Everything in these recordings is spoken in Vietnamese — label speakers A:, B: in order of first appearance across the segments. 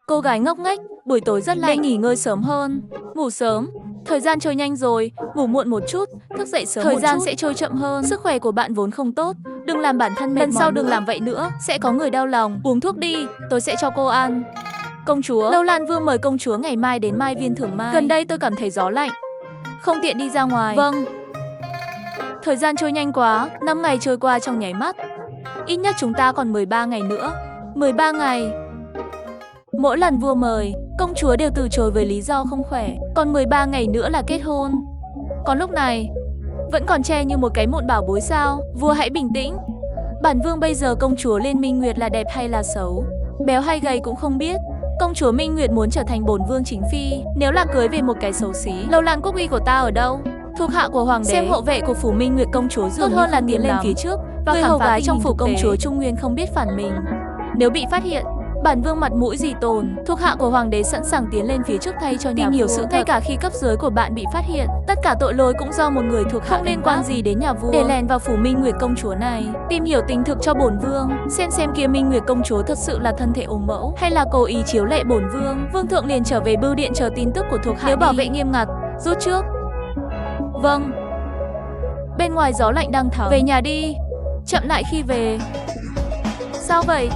A: Cô gái ngốc nghếch, buổi tối rất lạnh, nên nghỉ ngơi sớm hơn, ngủ sớm. Thời gian trôi nhanh rồi, ngủ muộn một chút, thức dậy sớm một chút. Thời gian sẽ trôi chậm hơn. Sức khỏe của bạn vốn không tốt, đừng làm bản thân mệt mỏi. Lần sau đừng làm vậy nữa, sẽ có người đau lòng. Uống thuốc đi, tôi sẽ cho cô ăn. Công chúa, Lâu Lan Vương mời công chúa ngày mai đến Mai Viên thưởng mai. Gần đây tôi cảm thấy gió lạnh, không tiện đi ra ngoài. Vâng. Thời gian trôi nhanh quá, 5 ngày trôi qua trong nháy mắt. Ít nhất chúng ta còn 13 ngày nữa. 13 ngày. Mỗi lần vua mời, công chúa đều từ chối với lý do không khỏe. Còn 13 ngày nữa là kết hôn. Còn lúc này, vẫn còn che như một cái mụn bảo bối sao? Vua hãy bình tĩnh. Bản vương bây giờ công chúa Liên Minh Nguyệt là đẹp hay là xấu, béo hay gầy cũng không biết. Công chúa Minh Nguyệt muốn trở thành bổn vương chính phi. Nếu là cưới về một cái xấu xí, Lâu Lan quốc uy của ta ở đâu? Thuộc hạ của hoàng đế, xem hộ vệ của phủ Minh Nguyệt công chúa dường tốt hơn là tiến lên phía trước và người hầu gái trong phủ công chúa Trung Nguyên không biết phản mình. Nếu bị phát hiện, bản vương mặt mũi gì tồn. Thuộc hạ của hoàng đế sẵn sàng tiến lên phía trước thay cho nhà nhiều sự thay cả khi cấp dưới của bạn bị phát hiện. Tất cả tội lỗi cũng do một người thuộc hạ không liên quan gì đến nhà vua để lèn vào phủ Minh Nguyệt công chúa này. Tìm hiểu tình thực cho bổn vương, xem kia Minh Nguyệt công chúa thật sự là thân thể ốm mẫu hay là cố ý chiếu lệ bổn vương. Vương thượng liền trở về bưu điện chờ tin tức của thuộc hạ. Nếu bảo vệ nghiêm ngặt, rút trước. Vâng. Bên ngoài gió lạnh đang thổi. Về nhà đi, chậm lại khi về. Sao vậy?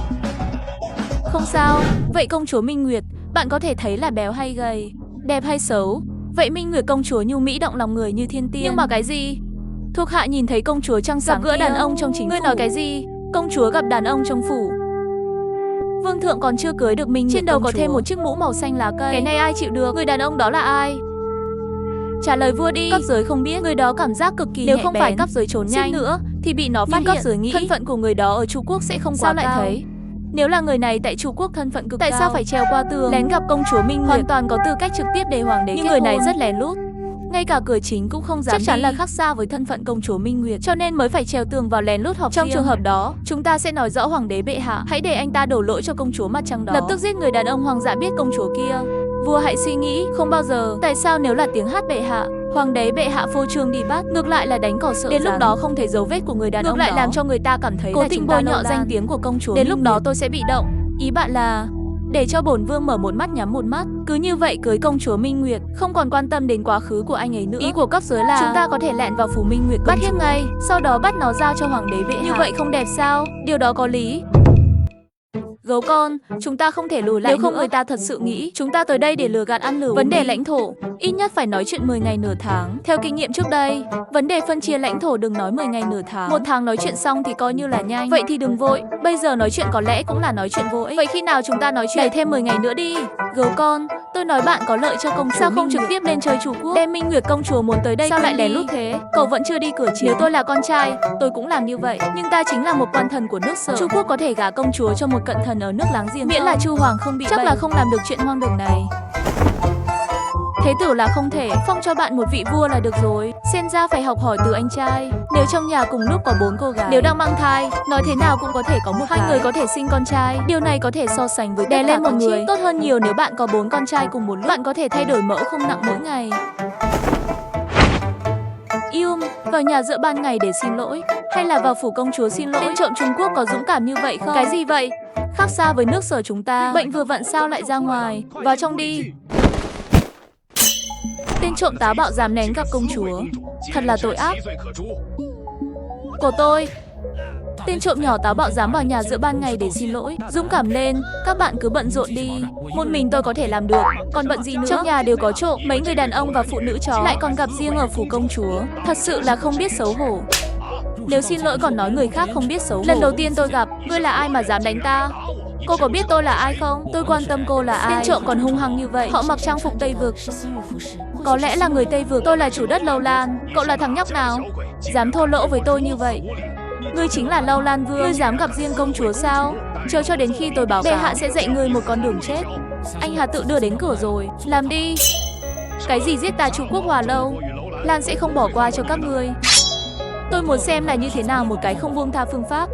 A: Không sao. Vậy công chúa Minh Nguyệt, bạn có thể thấy là béo hay gầy, đẹp hay xấu? Vậy Minh Nguyệt công chúa nhu mỹ động lòng người như thiên tiên. Nhưng mà cái gì? Thuộc hạ nhìn thấy công chúa trăng sáng gặp gỡ đàn ông trong chính phủ. Ngươi nói cái gì? Công chúa gặp đàn ông trong phủ. Vương thượng còn chưa cưới được Minh Nguyệt. Trên đầu có thêm một chiếc mũ màu xanh lá cây. Cái này ai chịu được? Người đàn ông đó là ai? Trả lời vua đi. Cấp dưới không biết. Người đó cảm giác cực kỳ nhạy bén. Nếu không phải cấp dưới trốn nhanh nữa thì bị nó phát hiện. Cấp dưới nghĩ thân phận của người đó ở Trung Quốc sẽ không quá cao. Sao lại thấy? Nếu là người này tại Trung Quốc thân phận cực cao, tại sao phải trèo qua tường lén gặp công chúa Minh Nguyệt? Hoàn toàn có tư cách trực tiếp để hoàng đế. Nhưng người này rất lén lút, ngay cả cửa chính cũng không dám. Chắc chắn là khác xa với thân phận công chúa Minh Nguyệt, cho nên mới phải trèo tường vào lén lút họp. Trong trường hợp đó, chúng ta sẽ nói rõ hoàng đế bệ hạ hãy để anh ta đổ lỗi cho công chúa mặt trăng đó, lập tức giết người đàn ông hoang dã biết công chúa kia. Vua hãy suy nghĩ, không bao giờ. Tại sao nếu là tiếng hát bệ hạ, hoàng đế bệ hạ phô trương đi bắt, ngược lại là đánh cỏ sợ. Đến lúc đó không thấy dấu vết của người đàn ông đó, ngược lại làm cho người ta cảm thấy cố tình bôi nhọ danh tiếng của công chúa. Đến lúc đó tôi sẽ bị động. Ý bạn là để cho bổn vương mở một mắt nhắm một mắt, cứ như vậy cưới công chúa Minh Nguyệt, không còn quan tâm đến quá khứ của anh ấy nữa. Ý của cấp dưới là chúng ta có thể lẹn vào phủ Minh Nguyệt bắt hiếp ngay, sau đó bắt nó giao cho hoàng đế bệ hạ. Như vậy không đẹp sao? Điều đó có lý. Gấu con, chúng ta không thể lùi lại. Nếu không người ta thật sự nghĩ chúng ta tới đây để lừa gạt ăn lừa. Vấn đề lãnh thổ ít nhất phải nói chuyện 10 ngày nửa tháng. Theo kinh nghiệm trước đây, vấn đề phân chia lãnh thổ đừng nói 10 ngày nửa tháng. 1 tháng nói chuyện xong thì coi như là nhanh. Vậy thì đừng vội. Bây giờ nói chuyện có lẽ cũng là nói chuyện vô ích. Vậy khi nào chúng ta nói chuyện? Đẩy thêm 10 ngày nữa đi. Gấu con, tôi nói bạn có lợi cho công chúa. Sao không trực tiếp lên chơi Trung Quốc? Đem Minh Nguyệt công chúa muốn tới đây. Sao lại lén lút thế? Cậu vẫn chưa đi cửa chính. Nếu tôi là con trai, tôi cũng làm như vậy. Nhưng ta chính là một quan thần của nước Sở. Trung Quốc có thể gả công chúa cho một cận thần ở nước láng giềng, miễn là Chu Hoàng không bị chắc bệnh. Là không làm được chuyện hoang đường này. Thế tử là không thể, phong cho bạn một vị vua là được rồi. Xem ra phải học hỏi từ anh trai. Nếu trong nhà cùng lúc có 4 cô gái, nếu đang mang thai, nói thế nào cũng có thể có một 2 người có thể sinh con trai. Điều này có thể so sánh với đè lên một người. Tốt hơn nhiều nếu bạn có 4 con trai cùng một lúc. Bạn có thể thay đổi mẫu không nặng mỗi ngày. Vào nhà giữa ban ngày để xin lỗi, hay là vào phủ công chúa xin lỗi? Tên trộm Trung Quốc có dũng cảm như vậy không? Cái gì vậy? Khác xa với nước Sở chúng ta. Bệnh vừa vặn sao lại ra ngoài? Vào trong đi. Tên trộm táo bạo dám nén gặp công chúa, thật là tội ác. Của tôi. Tên trộm nhỏ táo bạo dám vào nhà giữa ban ngày để xin lỗi. Dũng cảm lên, các bạn cứ bận rộn đi. Một mình tôi có thể làm được, còn bận gì nữa? Trong nhà đều có trộm, mấy người đàn ông và phụ nữ chó, lại còn gặp riêng ở phủ công chúa. Thật sự là không biết xấu hổ. Nếu xin lỗi còn nói người khác không biết xấu hổ. Lần đầu tiên tôi gặp, ngươi là ai mà dám đánh ta? Cô có biết tôi là ai không? Tôi quan tâm cô là ai. Tên trộm còn hung hăng như vậy. Họ mặc trang phục Tây Vực. Có lẽ là người Tây Vực. Tôi là chủ đất Lâu Lan. Cậu là thằng nhóc nào dám thô lỗ với tôi như vậy? Ngươi chính là Lâu Lan Vương. Ngươi dám gặp riêng công chúa sao? Chờ cho đến khi tôi báo cáo, bệ hạ sẽ dạy ngươi một con đường chết. Anh Hà tự đưa đến cửa rồi. Làm đi. Cái gì giết ta Trung Quốc Hòa Lâu, Lan sẽ không bỏ qua cho các ngươi. Tôi muốn xem là như thế nào một cái không buông tha phương pháp.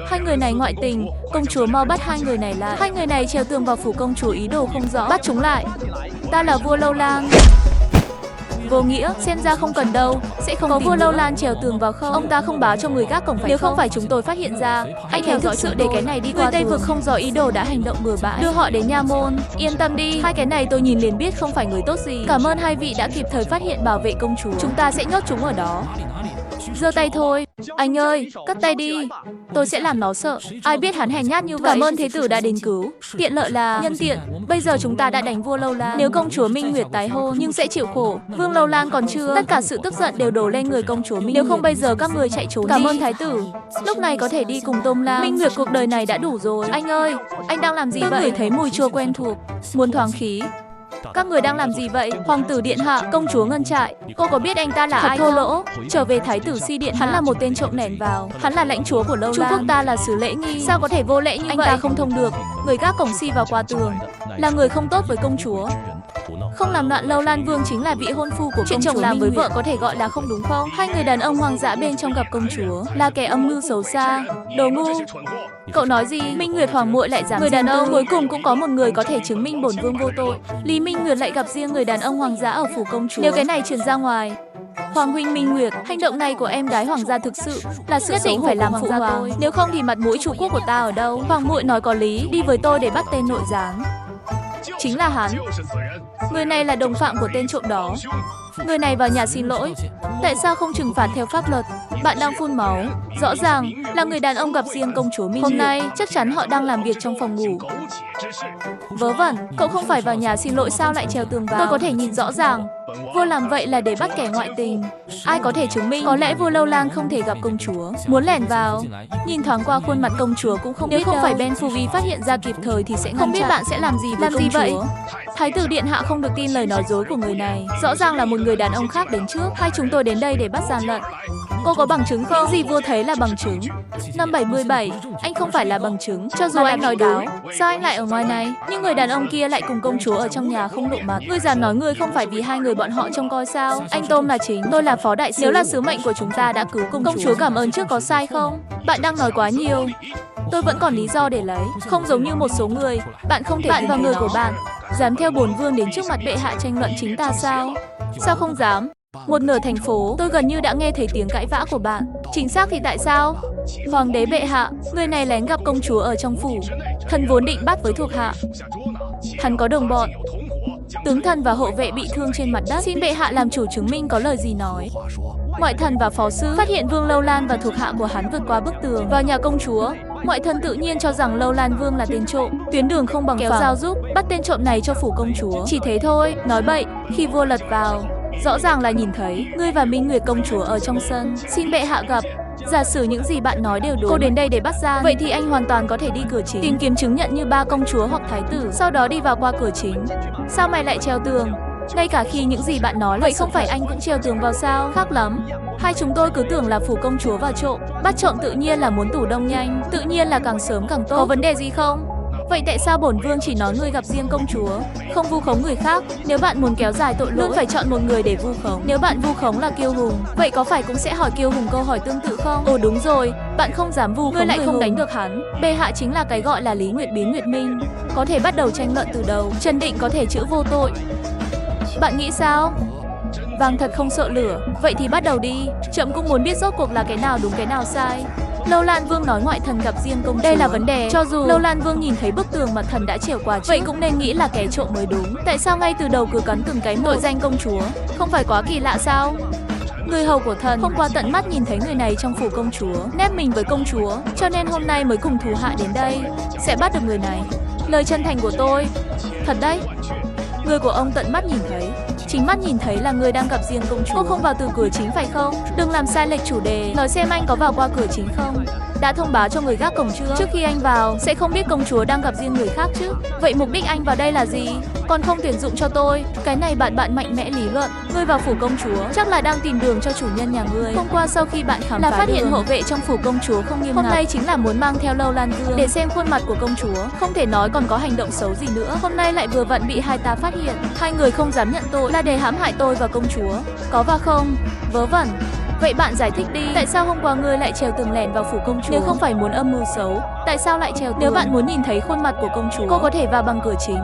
A: 2 người này ngoại tình, công chúa mau bắt 2 người này lại. 2 người này trèo tường vào phủ công chúa ý đồ không rõ, bắt chúng lại. Ta là vua Lâu Lan. Vô nghĩa, xem ra không cần đâu, sẽ không có vua Lâu Lan trèo tường vào không? Ông ta không báo cho người gác cổng phải. Nếu không phải chúng tôi phát hiện ra, hãy theo dõi sự để cái này đi qua. Người Tây Vực không rõ ý đồ đã hành động bừa bãi, đưa họ đến nha môn. Yên tâm đi, hai cái này tôi nhìn liền biết không phải người tốt gì. Cảm ơn hai vị đã kịp thời phát hiện bảo vệ công chúa. Chúng ta sẽ nhốt chúng ở đó. Giơ tay thôi. Anh ơi, cất tay đi. Tôi sẽ làm nó sợ. Ai biết hắn hèn nhát như vậy. Cảm ơn thế tử đã đến cứu. Tiện lợi là nhân tiện. Bây giờ chúng ta đã đánh vua Lâu Lan. Nếu công chúa Minh Nguyệt tái hôn nhưng sẽ chịu khổ. Vương Lâu Lan còn chưa. Tất cả sự tức giận đều đổ lên người công chúa Minh Nguyệt. Nếu không bây giờ các người chạy trốn. Cảm ơn thái tử. Lúc này có thể đi cùng Tôm Lam. Minh Nguyệt cuộc đời này đã đủ rồi. Anh ơi, anh đang làm gì vậy? Tôi ngửi thấy mùi chua quen thuộc. Muốn thoáng khí. Các người đang làm gì vậy? Hoàng tử điện hạ, công chúa Ngân Trại. Cô có biết anh ta là ai không? Thô lỗ. Trở về thái tử Si điện, hắn là một tên trộm lẻn vào. Hắn là lãnh chúa của Lâu Lan. Trung Quốc ta là xứ lễ nghi. Sao có thể vô lễ như vậy? Anh ta không thông được. Người gác cổng Si vào qua tường. Là người không tốt với công chúa. Không làm loạn Lâu Lan Vương chính là vị hôn phu của chuyện chồng làm với vợ có thể gọi là không đúng không? Hai người đàn ông hoang dã bên trong gặp công chúa là kẻ âm mưu xấu xa. Đồ ngu. Cậu nói gì? Minh Nguyệt hoàng muội lại dám. Người đàn ông cuối cùng cũng có một người có thể chứng minh bổn vương vô tội. Lý Minh Nguyệt lại gặp riêng người đàn ông hoàng dã ở phủ công chúa. Nếu cái này truyền ra ngoài, Hoàng huynh Minh Nguyệt, hành động này của em gái hoàng gia thực sự là sự nhất định phải làm phụ hoàng. Nếu không thì mặt mũi trụ quốc của ta ở đâu? Hoàng muội nói có lý, đi với tôi để bắt tên nội gián. Chính là hắn. Người này là đồng phạm của tên trộm đó. Người này vào nhà xin lỗi. Tại sao không trừng phạt theo pháp luật? Bạn đang phun máu. Rõ ràng là người đàn ông gặp riêng công chúa Minh Nguyệt. Hôm nay chắc chắn họ đang làm việc trong phòng ngủ. Vớ vẩn, cậu không phải vào nhà xin lỗi sao lại trèo tường vào? Tôi có thể nhìn rõ ràng. Vua làm vậy là để bắt kẻ ngoại tình. Ai có thể chứng minh? Có lẽ vua Lâu Lan không thể gặp công chúa. Muốn lẻn vào. Nhìn thoáng qua khuôn mặt công chúa cũng không biết. Nếu không phải Ben Phu Vi phát hiện ra kịp thời thì sẽ ngăn chặn. Không biết bạn sẽ làm gì với công chúa? Vậy? Thái tử điện hạ không được tin lời nói dối của người này. Rõ ràng là một người đàn ông khác đến trước. Hai chúng tôi đến đây để bắt gian lận. Cô có bằng chứng không? Những gì vua thấy là bằng chứng. Năm 77, anh không phải là bằng chứng. Cho dù anh nói đúng, sao anh lại ở ngoài này? Nhưng người đàn ông kia lại cùng công chúa ở trong nhà không lộ mặt. Ngươi dám nói ngươi không phải vì hai người bọn họ trông coi sao? Anh Tôm là chính, tôi là phó đại sứ. Nếu là sứ mệnh của chúng ta đã cứu công chúa cảm ơn trước có sai không? Bạn đang nói quá nhiều. Tôi vẫn còn lý do để lấy. Không giống như một số người, bạn không thể bạn và người của bạn dám theo bổn vương đến trước mặt bệ hạ tranh luận chính ta sao? Sao không dám? Một nửa thành phố, tôi gần như đã nghe thấy tiếng cãi vã của bạn. Chính xác thì tại sao? Hoàng đế bệ hạ, người này lén gặp công chúa ở trong phủ. Thần vốn định bắt với thuộc hạ. Hắn có đồng bọn. Tướng thần và hộ vệ bị thương trên mặt đất. Xin bệ hạ làm chủ chứng minh có lời gì nói. Ngoại thần và phó sứ phát hiện Vương Lâu Lan và thuộc hạ của hắn vượt qua bức tường vào nhà công chúa. Ngoại thần tự nhiên cho rằng Lâu Lan Vương là tên trộm. Tuyến đường không bằng phẳng, kéo dao giúp bắt tên trộm này cho phủ công chúa. Chỉ thế thôi, nói bậy. Khi vua lật vào, rõ ràng là nhìn thấy ngươi và Minh Nguyệt công chúa ở trong sân. Xin bệ hạ gặp. Giả sử những gì bạn nói đều đúng, cô đến đây để bắt gian, vậy thì anh hoàn toàn có thể đi cửa chính, tìm kiếm chứng nhận như ba công chúa hoặc thái tử, sau đó đi vào qua cửa chính. Sao mày lại treo tường? Ngay cả khi những gì bạn nói là vậy không phải anh cũng treo tường vào sao? Khác lắm. Hai chúng tôi cứ tưởng là phủ công chúa vào trộm. Bắt trộm tự nhiên là muốn tủ đông nhanh, tự nhiên là càng sớm càng tốt. Có vấn đề gì không? Vậy tại sao bổn vương chỉ nói người gặp riêng công chúa, không vu khống người khác? Nếu bạn muốn kéo dài tội lỗi, phải chọn một người để vu khống. Nếu bạn vu khống là Kiêu Hùng, vậy có phải cũng sẽ hỏi Kiêu Hùng câu hỏi tương tự không? Ồ đúng rồi, bạn không dám vu khống, ngươi lại không đánh được hắn. Bệ hạ chính là cái gọi là Lý Nguyệt biến Nguyệt Minh, có thể bắt đầu tranh luận từ đầu. Trần Định có thể chữa vô tội. Bạn nghĩ sao? Vàng thật không sợ lửa. Vậy thì bắt đầu đi. Trẫm cũng muốn biết rốt cuộc là cái nào đúng cái nào sai. Lâu Lan Vương nói ngoại thần gặp riêng công chúa. Đây là vấn đề. Cho dù Lâu Lan Vương nhìn thấy bức tường mà thần đã trèo qua trước, vậy cũng nên nghĩ là kẻ trộm mới đúng. Tại sao ngay từ đầu cứ cắn từng cái tội danh công chúa? Không phải quá kỳ lạ sao? Người hầu của thần hôm qua tận mắt nhìn thấy người này trong phủ công chúa, nép mình với công chúa, cho nên hôm nay mới cùng thủ hạ đến đây, sẽ bắt được người này. Lời chân thành của tôi. Thật đấy. Người của ông tận mắt nhìn thấy, chính mắt nhìn thấy là người đang gặp riêng công chúa. Cô không vào từ cửa chính phải không? Đừng làm sai lệch chủ đề. Nói xem anh có vào qua cửa chính không? Đã thông báo cho người gác cổng chưa? Trước khi anh vào, sẽ không biết công chúa đang gặp riêng người khác chứ? Vậy mục đích anh vào đây là gì? Còn không tuyển dụng cho tôi? Cái này bạn mạnh mẽ lý luận. Ngươi vào phủ công chúa, chắc là đang tìm đường cho chủ nhân nhà ngươi. Hôm qua sau khi bạn khám phá phát hiện hộ vệ trong phủ công chúa không nghiêm ngặt. Hôm nay chính là muốn mang theo Lâu Lan Vương để xem khuôn mặt của công chúa. Không thể nói còn có hành động xấu gì nữa. Hôm nay lại vừa vặn bị hai ta phát hiện. Hai người không dám nhận tội là để hãm hại tôi và công chúa. Có và không? Vớ vẩn. Vậy bạn giải thích đi, tại sao hôm qua ngươi lại trèo tường lẻn vào phủ công chúa? Nếu không phải muốn âm mưu xấu, tại sao lại trèo tường? Nếu bạn muốn nhìn thấy khuôn mặt của công chúa, cô có thể vào bằng cửa chính.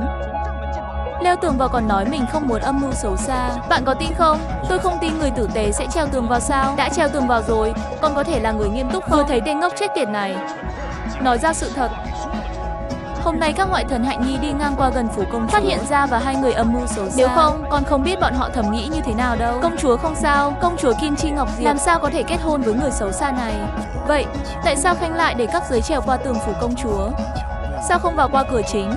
A: leo tường vào còn nói mình không muốn âm mưu xấu xa. Bạn có tin không? Tôi không tin người tử tế sẽ treo tường vào sao? Đã treo tường vào rồi, còn có thể là người nghiêm túc không? Vừa thấy tên ngốc chết tiệt này nói ra sự thật. Hôm nay các ngoại thần Hạnh Nhi đi ngang qua gần phủ công chúa, phát hiện ra và hai người âm mưu xấu xa. Nếu không, con không biết bọn họ thầm nghĩ như thế nào đâu. Công chúa không sao, công chúa Kim Chi Ngọc Diệp làm sao có thể kết hôn với người xấu xa này? Vậy, tại sao Khanh lại để các giới trèo qua tường phủ công chúa? Sao không vào qua cửa chính?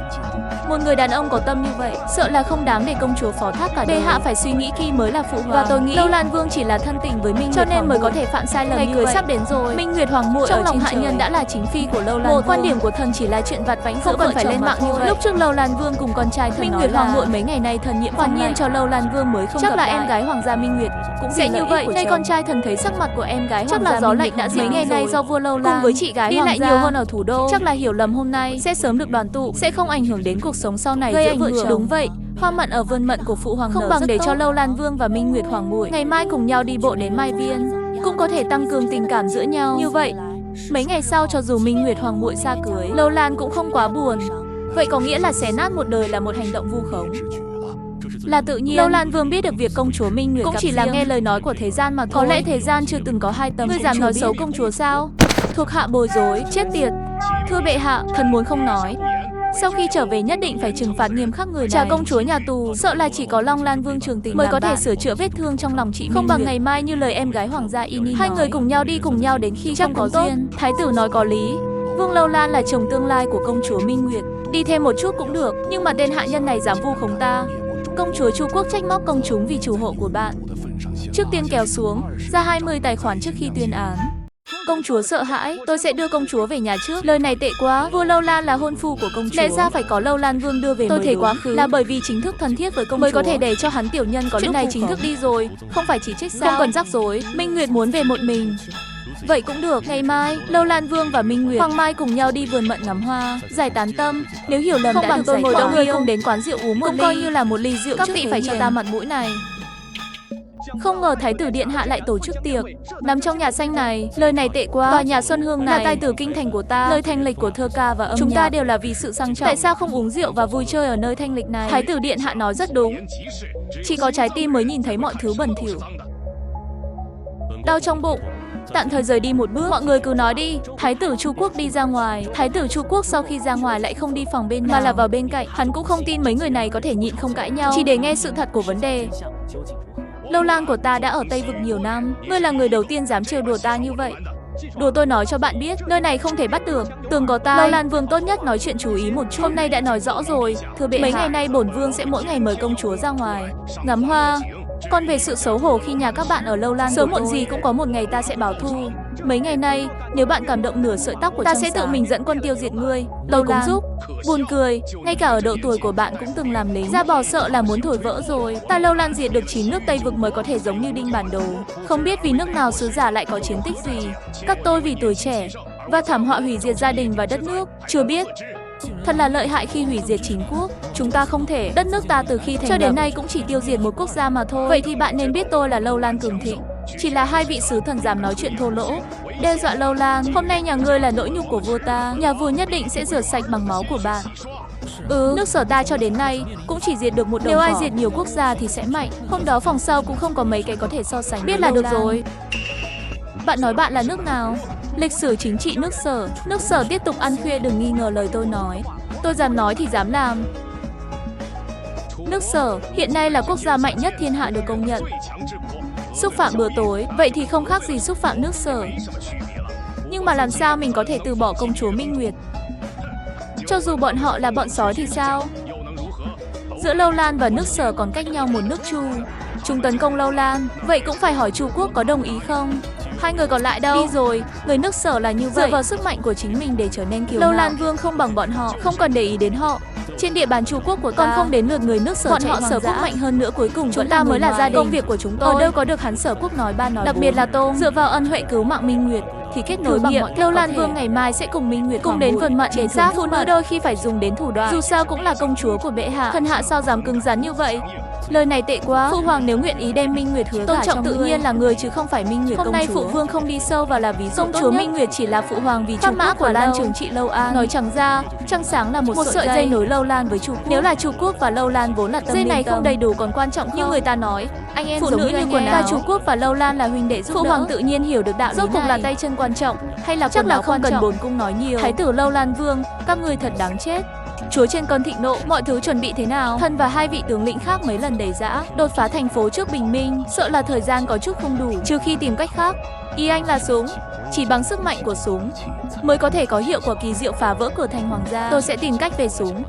A: Một người đàn ông có tâm như vậy, sợ là không đáng để công chúa phó thác cả đời. Bệ hạ phải suy nghĩ kỹ mới là phụ hoàng. Và tôi nghĩ Lâu Lan Vương chỉ là thân tình với Minh Nguyệt cho nên mới có thể phạm sai lầm như vậy. Ngày cưới sắp đến rồi. Minh Nguyệt hoàng muội trong lòng hạ nhân đã là chính phi của Lâu Lan Vương. Quan điểm của thần chỉ là chuyện vặt vãnh, không cần phải lên mạng như vậy. Lúc trước Lâu Lan Vương cùng con trai thần Minh Nguyệt hoàng muội mấy ngày nay thần nhiệm hoàn nhiên cho Lâu Lan Vương mới không chắc là em gái hoàng gia Minh Nguyệt cũng sẽ như vậy. Nay con trai thần thấy sắc mặt của em gái chắc là gió lạnh đã mấy ngày nay do vua Lâu Lan cùng với chị gái đi lại nhiều hơn ở thủ đô, chắc là hiểu lầm hôm nay sẽ sớm được đoàn tụ, sẽ không ảnh hưởng đến cuộc sống sau này giữa vợ chồng. Đúng vậy, hoa mận ở vườn mận của phụ hoàng không bằng để cho Lâu Lan Vương và Minh Nguyệt hoàng muội ngày mai cùng nhau đi bộ đến Mai Viên, cũng có thể tăng cường tình cảm giữa nhau. Như vậy, mấy ngày sau cho dù Minh Nguyệt hoàng muội xa cưới, Lâu Lan cũng không quá buồn. Vậy có nghĩa là xé nát một đời là một hành động vu khống. Là tự nhiên, Lâu Lan Vương biết được việc công chúa Minh Nguyệt cũng chỉ là nghe lời nói của thế gian mà thôi. Có lẽ thế gian chưa từng có hai tấm. Ngươi dám nói xấu công chúa sao? Thuộc hạ bối rối, chết tiệt. Thưa bệ hạ, thần muốn không nói. Sau khi trở về nhất định phải trừng phạt nghiêm khắc người này. Trả công chúa nhà tù, sợ là chỉ có Long Lan Vương Trường Tình mới có thể sửa chữa vết thương trong lòng chị. Không bằng ngày mai như lời em gái hoàng gia Ini hai người cùng nhau đi cùng nhau đến khi không có duyên. Thái tử nói có lý. Vương Lâu Lan là chồng tương lai của công chúa Minh Nguyệt, đi thêm một chút cũng được, nhưng mà tên hạ nhân này dám vu khống ta. Công chúa Chu Quốc trách móc công chúng vì chủ hộ của bạn. Trước tiên kéo xuống, ra 20 tài khoản trước khi tuyên án. Công chúa sợ hãi, tôi sẽ đưa công chúa về nhà trước. Lời này tệ quá, vua Lâu Lan là hôn phu của công chúa. Lẽ ra phải có Lâu Lan Vương đưa về. Tôi thấy quá khứ là bởi vì chính thức thân thiết với công chúa mới có thể để cho hắn tiểu nhân có chuyện này chính thức đi rồi, không phải chỉ trích sao? Không cần rắc rối, Minh Nguyệt muốn về một mình. Vậy cũng được, ngày mai, Lâu Lan Vương và Minh Nguyệt, Hoàng Mai cùng nhau đi vườn mận ngắm hoa, giải tán tâm. Nếu hiểu lầm không đã bằng tôi ngồi đông người cùng đến quán rượu uống một ly, cũng coi như là một ly rượu. Các vị phải cho ta mặt mũi này. Không ngờ Thái tử điện hạ lại tổ chức tiệc nằm trong nhà xanh này. Lời này tệ quá. Tòa nhà Xuân Hương này là tài tử kinh thành của ta, nơi thanh lịch của thơ ca và âm chúng nhạc. Ta đều là vì sự sang trọng. Tại sao không uống rượu và vui chơi ở nơi thanh lịch này? Thái tử điện hạ nói rất đúng. Chỉ có trái tim mới nhìn thấy mọi thứ bẩn thỉu. Đau trong bụng. Tạm thời rời đi một bước, mọi người cứ nói đi. Thái tử Chu Quốc đi ra ngoài. Thái tử Chu Quốc sau khi ra ngoài lại không đi phòng bên mà là vào bên cạnh. Hắn cũng không tin mấy người này có thể nhịn không cãi nhau, chỉ để nghe sự thật của vấn đề. Lâu Lan của ta đã ở Tây Vực nhiều năm. Ngươi là người đầu tiên dám trêu đùa ta như vậy. Đùa tôi nói cho bạn biết, nơi này không thể bắt được. Tường có ta. Lâu Lan Vương tốt nhất nói chuyện chú ý một chút. Hôm nay đã nói rõ rồi. Thưa bệ hạ, mấy ngày nay bổn vương sẽ mỗi ngày mời công chúa ra ngoài ngắm hoa. Còn về sự xấu hổ khi nhà các bạn ở Lâu Lan sớm muộn gì cũng có một ngày ta sẽ báo thù. Mấy ngày nay, nếu bạn cảm động nửa sợi tóc của ta sẽ tự mình dẫn quân tiêu diệt ngươi. Tôi cũng giúp. Buồn cười, ngay cả ở độ tuổi của bạn cũng từng làm lính. Da bò sợ là muốn thổi vỡ rồi. Ta Lâu Lan diệt được 9 nước Tây Vực mới có thể giống như đinh bản đồ. Không biết vì nước nào sứ giả lại có chiến tích gì. Các tôi vì tuổi trẻ và thảm họa hủy diệt gia đình và đất nước. Chưa biết. Thật là lợi hại khi hủy diệt chính quốc. Chúng ta không thể. Đất nước ta từ khi thành lập cho đến nay cũng chỉ tiêu diệt một quốc gia mà thôi. Vậy thì bạn nên biết tôi là Lâu Lan cường thịnh. Chỉ là hai vị sứ thần dám nói chuyện thô lỗ, đe dọa Lâu Lan. Hôm nay nhà ngươi là nỗi nhục của vua ta. Nhà vua nhất định sẽ rửa sạch bằng máu của bạn. Nước Sở ta cho đến nay cũng chỉ diệt được một đồng. Nếu ai diệt nhiều quốc gia thì sẽ mạnh. Hôm đó phòng sau cũng không có mấy cái có thể so sánh. Biết là được rồi. Bạn nói bạn là nước nào? Lịch sử chính trị nước Sở. Nước Sở tiếp tục ăn khuya, đừng nghi ngờ lời tôi nói. Tôi dám nói thì dám làm. Nước Sở hiện nay là quốc gia mạnh nhất thiên hạ được công nhận. Xúc phạm bữa tối, vậy thì không khác gì xúc phạm nước Sở. Nhưng mà làm sao mình có thể từ bỏ công chúa Minh Nguyệt? Cho dù bọn họ là bọn sói thì sao? Giữa Lâu Lan và nước Sở còn cách nhau một nước Chu. Chúng tấn công Lâu Lan, vậy cũng phải hỏi Chu Quốc có đồng ý không? Hai người còn lại đâu? Đi rồi, người nước Sở là như vậy, dựa vào sức mạnh của chính mình để trở nên kiêu ngạo. Lâu Lan Vương không bằng bọn họ, không cần để ý đến họ. Trên địa bàn Chu Quốc của ta, còn không đến lượt người nước Sở bọn họ Sở Quốc mạnh hơn nữa, cuối cùng chúng ta mới là gia đình. Công việc của chúng tôi ở đâu có được hắn Sở Quốc nói ba nói đặc biệt là Tôn dựa vào ân huệ cứu mạng Minh Nguyệt thì kết nối bằng mọi. Lâu Lan Vương ngày mai sẽ cùng Minh Nguyệt cùng đến vườn mận để sát. Phụ nữ đôi khi phải dùng đến thủ đoạn, dù sao cũng là công chúa của bệ hạ. Thần hạ sao dám cứng rắn như vậy? Lời này tệ quá. Phụ hoàng nếu nguyện ý đem Minh Nguyệt hứa tôn trọng tự nhiên là người chứ không phải Minh Nguyệt công chúa. Hôm nay phụ vương không đi sâu vào là ví dụ. Công chúa Minh Nguyệt chỉ là phụ hoàng vì Chu Quốc của Lan Trường trị Lâu An. Nói chẳng ra, trăng sáng là một sợi dây nối Lâu Lan với Chu Quốc. Nếu là Chu Quốc và Lâu Lan vốn là tâm dây này không đầy đủ còn quan trọng không? Như người ta nói, anh em phụ nữ như quần áo. Chu Quốc và Lâu Lan là huynh đệ giúp đỡ. Phụ hoàng tự nhiên hiểu được đạo lý này. Rốt cuộc là tay chân quan trọng hay là chắc là không cần bồn cung nói nhiều. Thái tử Lâu Lan Vương, các ngươi thật đáng chết. Chúa trên cơn thịnh nộ, mọi thứ chuẩn bị thế nào? Thân và hai vị tướng lĩnh khác mấy lần đẩy giã, đột phá thành phố trước bình minh, sợ là thời gian có chút không đủ, trừ khi tìm cách khác. Ý anh là súng, chỉ bằng sức mạnh của súng mới có thể có hiệu quả kỳ diệu phá vỡ cửa thành hoàng gia. Tôi sẽ tìm cách về súng,